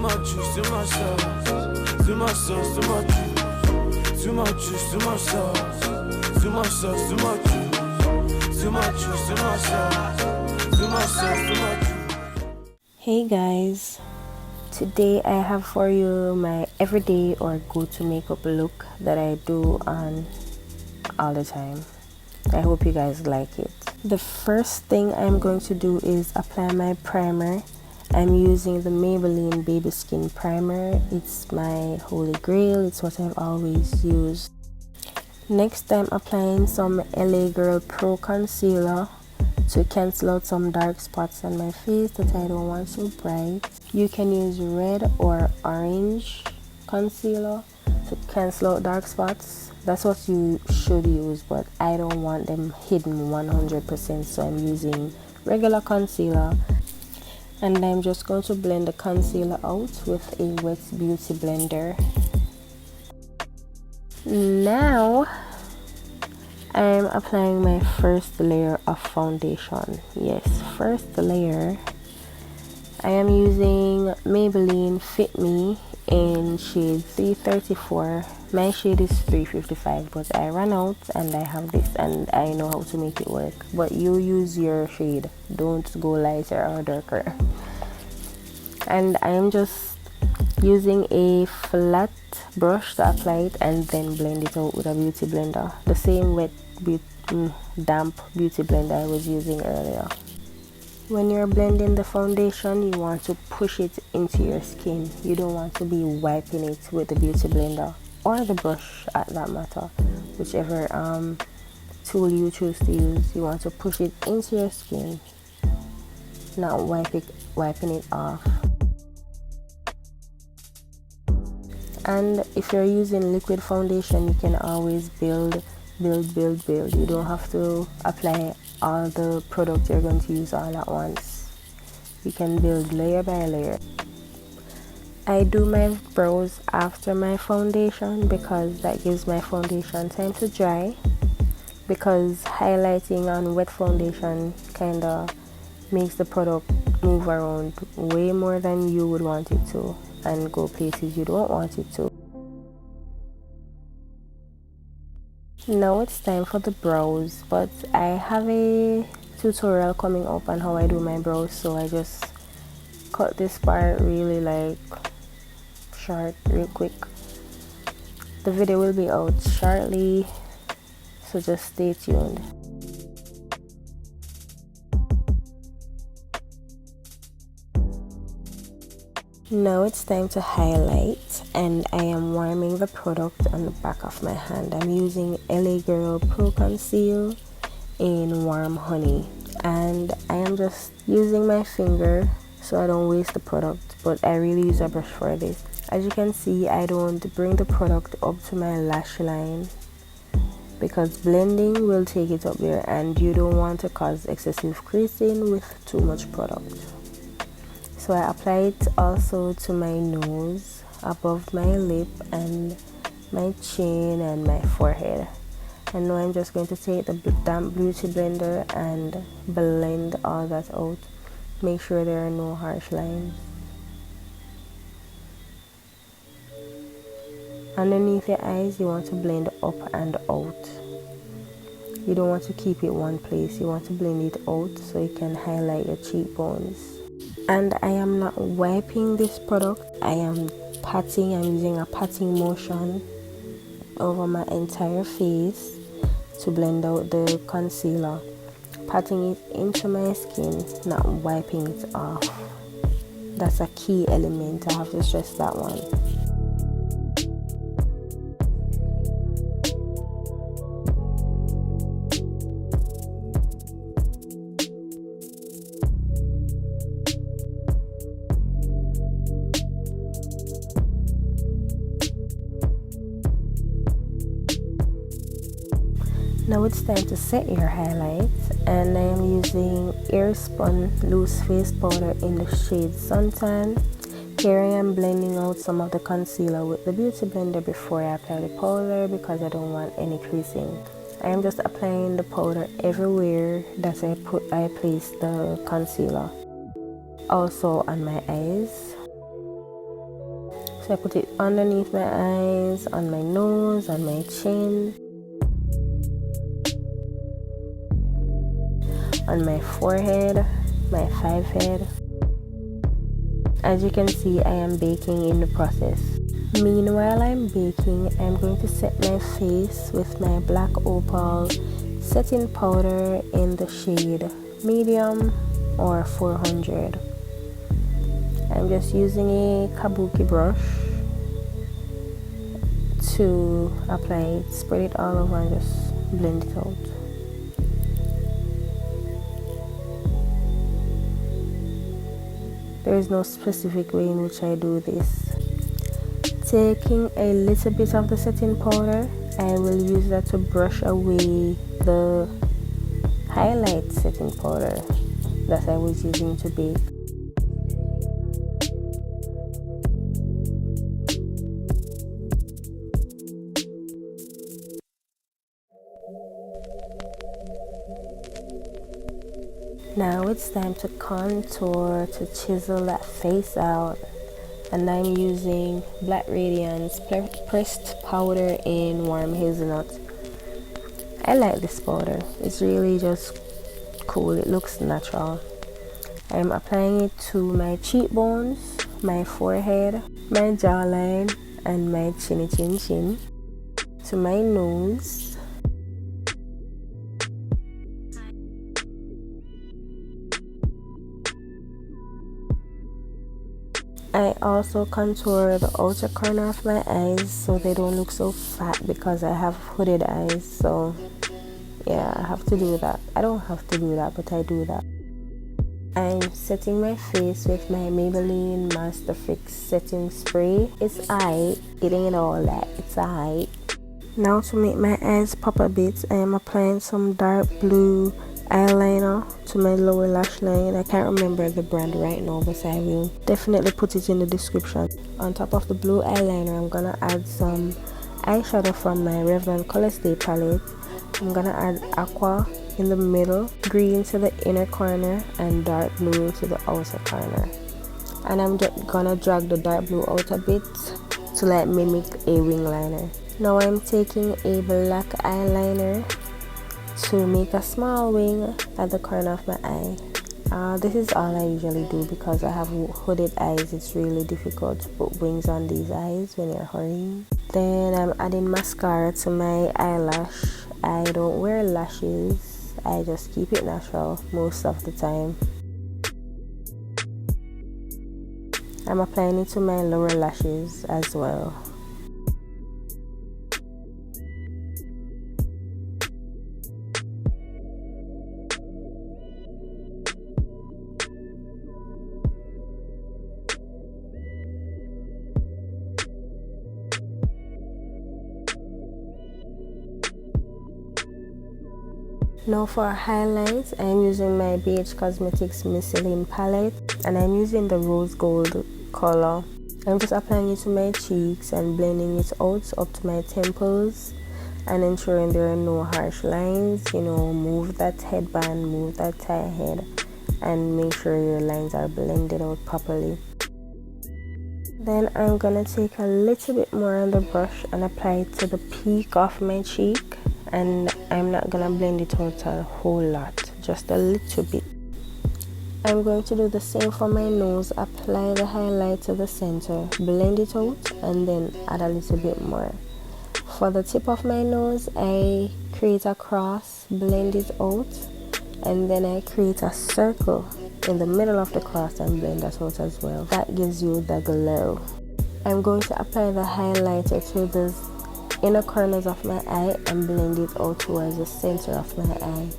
much juice, too much sauce. Too much sauce, too much juice. Too much juice, too much sauce. Too much sauce, too much juice. Too much juice, too much sauce. Too much sauce, too much juice. Hey guys, today I have for you my everyday or go-to makeup look that I do on all the time. I hope you guys like it. The first thing I'm going to do is apply my primer. I'm using the Maybelline Baby Skin Primer. It's my holy grail. It's what I've always used. Next, I'm applying some LA Girl Pro Concealer to cancel out some dark spots on my face that I don't want so bright. You can use red or orange concealer to cancel out dark spots. That's what you should use, but I don't want them hidden 100%, so I'm using regular concealer. And I'm just going to blend the concealer out with a wet beauty blender. Now I'm applying my first layer of foundation. Yes, first layer. I am using Maybelline Fit Me in shade 334. My shade is 355, but I ran out and I have this and I know how to make it work. But you use your shade, don't go lighter or darker. And I'm just using a flat brush to apply it and then blend it out with a beauty blender, the same damp beauty blender I was using earlier. When you're blending the foundation, you want to push it into your skin. You don't want to be wiping it with the beauty blender or the brush at that matter, whichever tool you choose to use. You want to push it into your skin, not wiping it off. And if you're using liquid foundation, you can always build. You don't have to apply all the product you're going to use all at once. You can build layer by layer. I do my brows after my foundation because that gives my foundation time to dry, because highlighting on wet foundation kind of makes the product move around way more than you would want it to and go places you don't want it to. Now it's time for the brows, but I have a tutorial coming up on how I do my brows, so I just cut this part really short real quick. The video will be out shortly, so just stay tuned. Now it's time to highlight, and I am warming the product on the back of my hand. I'm using LA Girl Pro Conceal in Warm Honey, and I am just using my finger so I don't waste the product, but I really use a brush for this. As you can see, I don't bring the product up to my lash line because blending will take it up there and you don't want to cause excessive creasing with too much product. So I apply it also to my nose, above my lip and my chin and my forehead. And now I'm just going to take the damp beauty blender and blend all that out. Make sure there are no harsh lines. Underneath your eyes, you want to blend up and out. You don't want to keep it one place. You want to blend it out so you can highlight your cheekbones. And I am not wiping this product. I am patting. I'm using a patting motion over my entire face to blend out the concealer. Patting it into my skin, not wiping it off. That's a key element. I have to stress that one. Now it's time to set your highlights, and I am using Airspun Loose Face Powder in the shade Suntan. Here I am blending out some of the concealer with the beauty blender before I apply the powder because I don't want any creasing. I am just applying the powder everywhere that I place the concealer. Also on my eyes. So I put it underneath my eyes, on my nose, on my chin, on my forehead, my forehead. As you can see, I am baking in the process. Meanwhile I'm baking, I'm going to set my face with my black opal setting powder in the shade medium or 400. I'm just using a kabuki brush to apply it, spread it all over and just blend it out. There is no specific way in which I do this. Taking a little bit of the setting powder, I will use that to brush away the highlight setting powder that I was using to bake. Now it's time to contour, to chisel that face out, and I'm using Black Radiance pressed powder in warm hazelnut. I like this powder, it's really just cool, it looks natural. I'm applying it to my cheekbones, my forehead, my jawline, and my chinny chin chin, to my nose, I also contour the outer corner of my eyes so they don't look so fat because I have hooded eyes. So yeah, I have to do that. I don't have to do that, but I do that. I'm setting my face with my Maybelline Master Fix setting spray. It's aight, it ain't all that, it's aight. Now to make my eyes pop a bit, I am applying some dark blue eyeliner to my lower lash line. I can't remember the brand right now, but I will definitely put it in the description. On top of the blue eyeliner, I'm gonna add some eyeshadow from my Revlon Color Stay palette. I'm gonna add aqua in the middle, green to the inner corner, and dark blue to the outer corner. And I'm just gonna drag the dark blue out a bit to like mimic a wing liner. Now I'm taking a black eyeliner to make a small wing at the corner of my eye. This is all I usually do because I have hooded eyes. It's really difficult to put wings on these eyes when you're hurrying. Then I'm adding mascara to my eyelash. I don't wear lashes, I just keep it natural most of the time. I'm applying it to my lower lashes as well. Now for highlights, I'm using my BH Cosmetics Micelline palette and I'm using the rose gold color. I'm just applying it to my cheeks and blending it out up to my temples and ensuring there are no harsh lines. You know, move that headband, move that tie head, and make sure your lines are blended out properly. Then I'm gonna take a little bit more on the brush and apply it to the peak of my cheek. And I'm not gonna blend it out a whole lot, just a little bit. I'm going to do the same for my nose. Apply the highlight to the center, blend it out, and then add a little bit more. For the tip of my nose, I create a cross, blend it out, and then I create a circle in the middle of the cross and blend that out as well. That gives you the glow. I'm going to apply the highlighter to the inner corners of my eye and blend it out towards the center of my eye.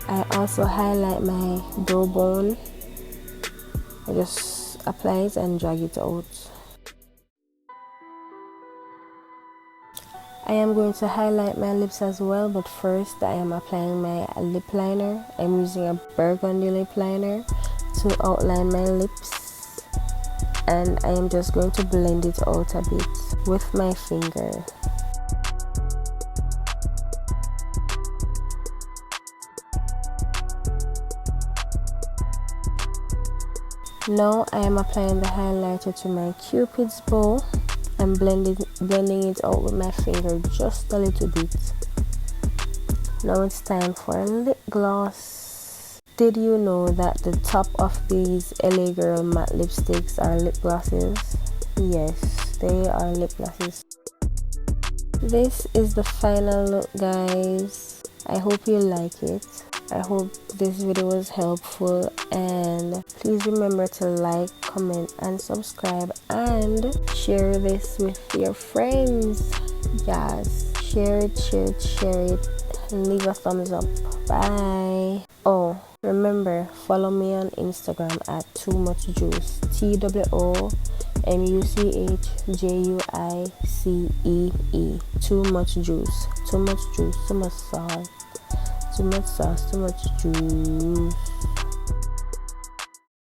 I also highlight my brow bone. I just apply it and drag it out. I am going to highlight my lips as well, but first I am applying my lip liner. I'm using a burgundy lip liner to outline my lips. And I am just going to blend it out a bit with my finger. Now I am applying the highlighter to my cupid's bow and blending it out with my finger just a little bit. Now it's time for lip gloss. Did you know that the top of these LA Girl matte lipsticks are lip glosses? Yes, they are lip glosses. This is the final look, guys. I hope you like it. I hope this video was helpful, and please remember to like, comment and subscribe and share this with your friends. Yes, share it and leave a thumbs up. Bye. Oh, remember, follow me on Instagram at TooMuchJuice, TWOMUCHJUICEE. Too much juice, too much sauce, too much sauce, too much juice.